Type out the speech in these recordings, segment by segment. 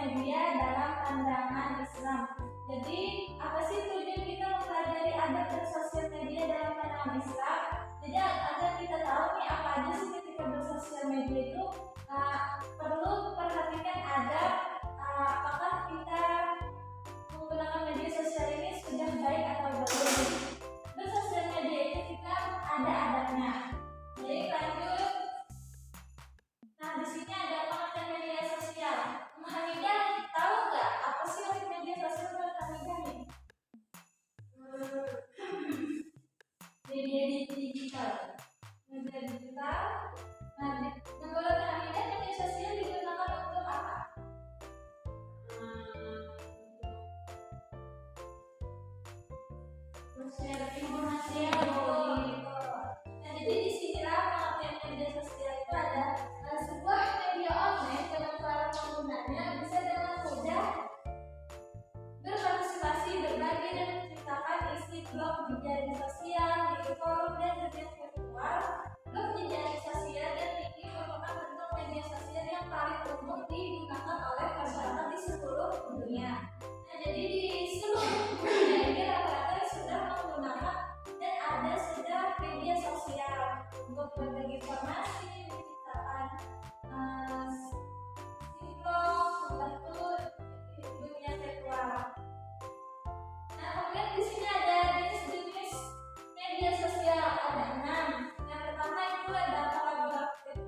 media dalam pandangan Islam. Jadi, apa sih tujuan kita mempelajari adab bersosial media dalam pandangan Islam? Jadi, agar kita tahu nih apa aja sih ketika bersosial media itu perlu perhatikan adab. Apakah kita menggunakan media sosial ini sudah baik atau belum? Bersosial media itu kita ada adabnya. Jadi lanjut. Nah, di sini ada pengertian media sosial. Hamidah, tahu nggak apa sih arti media sosial menurut Hamidah nih? Media digital. Media digital. Nah, menurut Hamidah media sosial digunakan untuk apa? Share informasi ya, gitu. Nah, jadi di sinilah pengertian media sosial itu ada sebuah media online dengan para penggunanya bisa dengan mudah berpartisipasi, berbagi dan menceritakan isi blog, jejaring sosial, di forum dan dunia virtual. Blog, jejaring sosial dan wiki merupakan bentuk media sosial yang paling umum digunakan oleh masyarakat di seluruh dunia. Nah, jadi di seluruh dunia ini rata-rata sudah menggunakan dan ada sudah media sosial untuk berbagi informasi, menciptakan blog, membantu dunia virtual. Nah, kemudian di sini ada jenis-jenis media sosial, ada 6. Yang pertama itu ada collaborative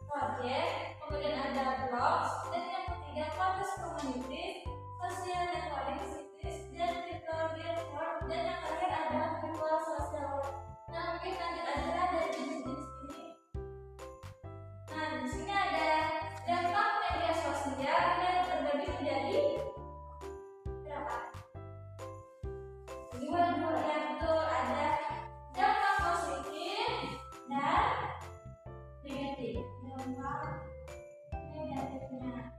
project, kemudian ada blogs, dan yang ketiga content community, social networking sites, dan virtual network, dan yang terakhir ada virtual social work. Nah, mungkin lanjut aja dari jenis-jenis ini. Nah, di sini ada dampak media sosial yang terbagi menjadi berapa? Dua yang betul, ada dampak positif dan negatif. Dampak negatifnya.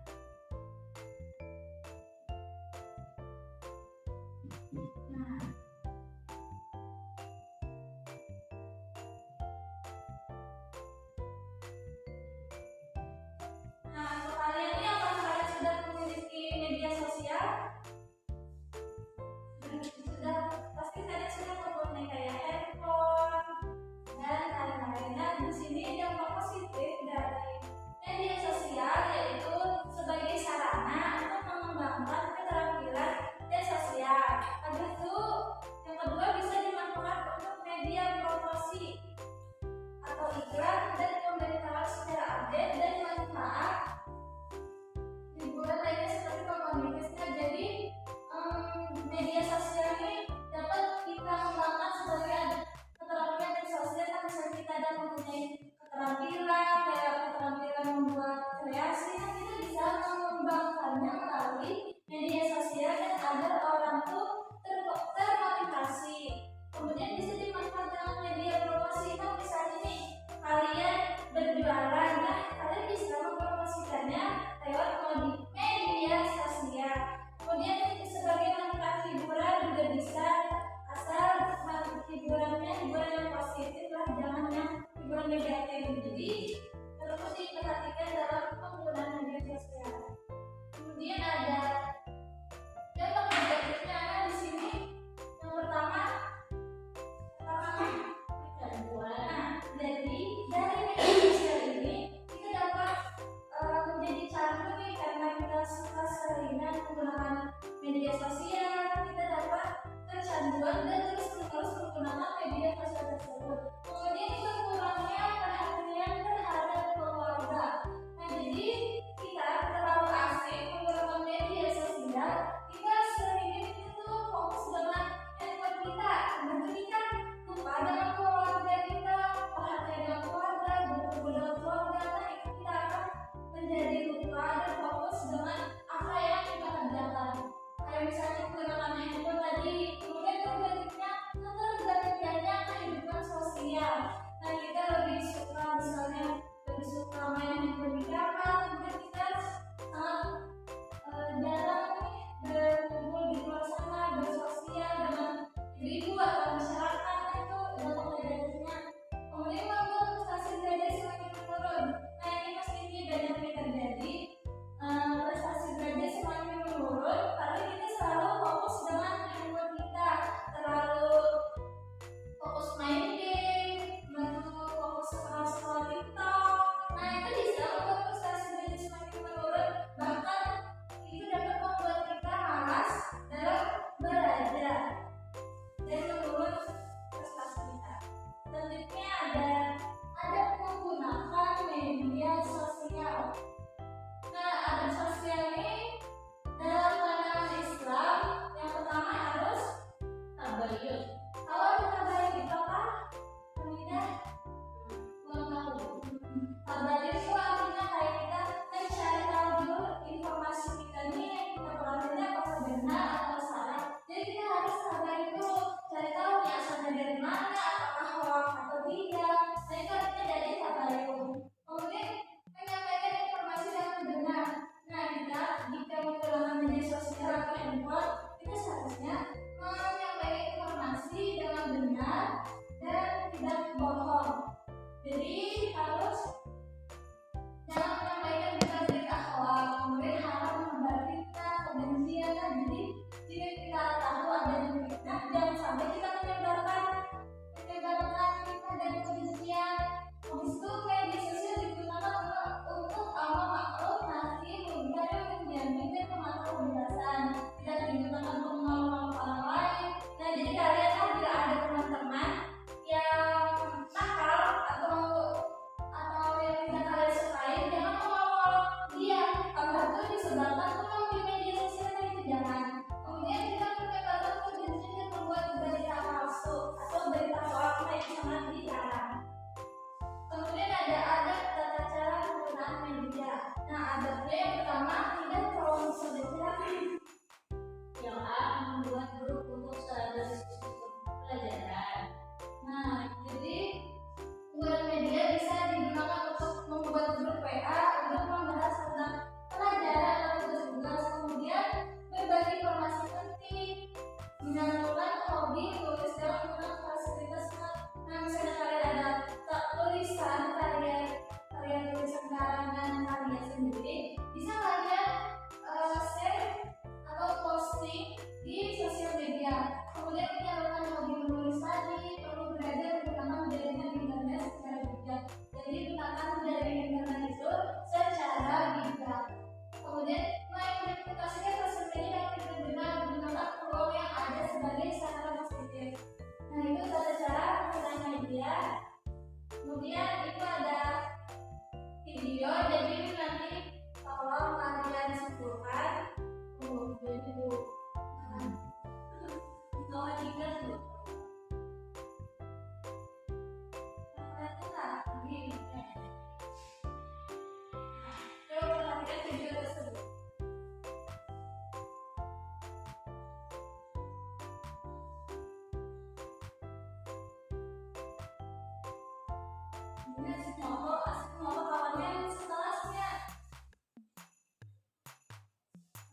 Ini asik ngobrol kawannya sekelasnya.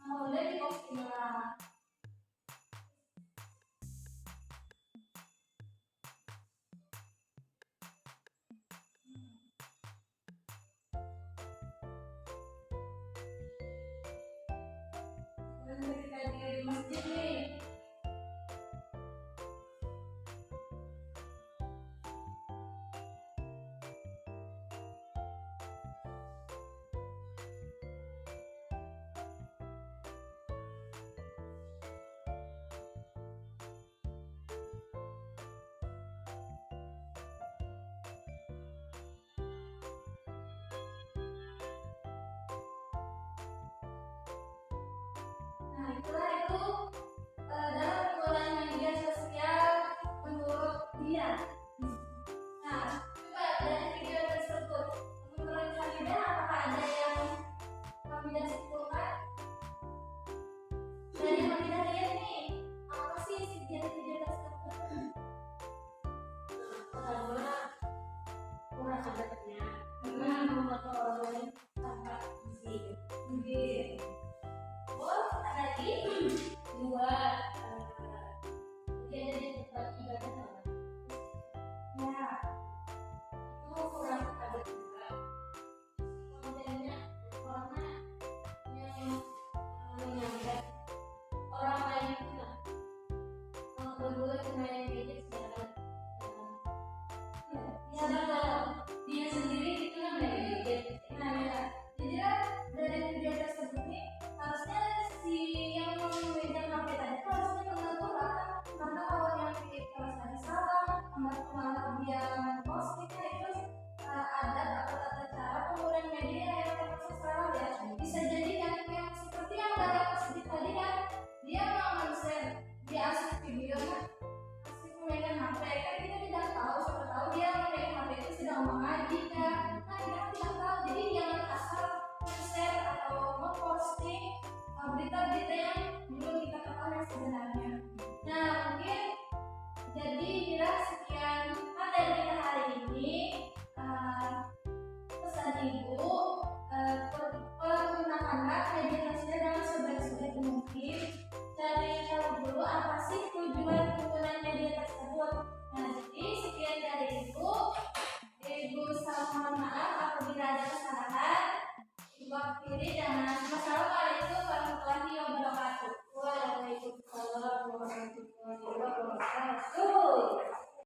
Nah, udah di posting lah. Ketika dia di masjid nih. Nah, itulah itu dalam penggunaan media sosial menurut dia. Nah, coba dari video tersebut, menurut Hamidah apakah ada yang Hamidah simpulkan? Dari Hamidah lihat nih, apa sih isi video tersebut? Pertama, kurang adabnya Dengan membuat orang lain tanpa izin. Oh, ada lagi? Dua, dia ada di tempat ibadah orang. Ya, Itu kurang adab juga. Kemudiannya orangnya yang menyambat orang lain pula. Kalau berdua kemarin gadget sekarang. ya betul. Dia sendiri itu kan dari gadget. Nah, ya. Jadi kan dari video tersebut nih harusnya si yang memegang HP tadi itu harusnya mengatur karena kalau yang di kelas tadi salah, karena dia posting itu ada atau tata cara penggunaan media yang terpaksa salah ya. Bisa jadi yang seperti yang dari positif tadi kan dia mau share dia asik video kan asik memegang HP kan kita tidak tahu siapa tahu dia memegang HP itu sedang mengaji kan. Nah kita kan tidak tahu jadi jangan asal share atau memposting berita-berita yang belum kita ketahui yang sebenarnya. Nah mungkin jadi kira sekian materi kita hari ini. Pesan ibu pergunakanlah media sosial dengan sebaik-baik mungkin. Cari tahu dulu apa sih tujuan penggunaan media tersebut. Nah jadi sekian dari ibu. Ibu salah mohon maaf apabila ada kesalahan. Ibu akhiri dengan wassalamualaikum warahmatullahi wabarakatuh. Waalaikumsalam warahmatullahi wabarakatuh.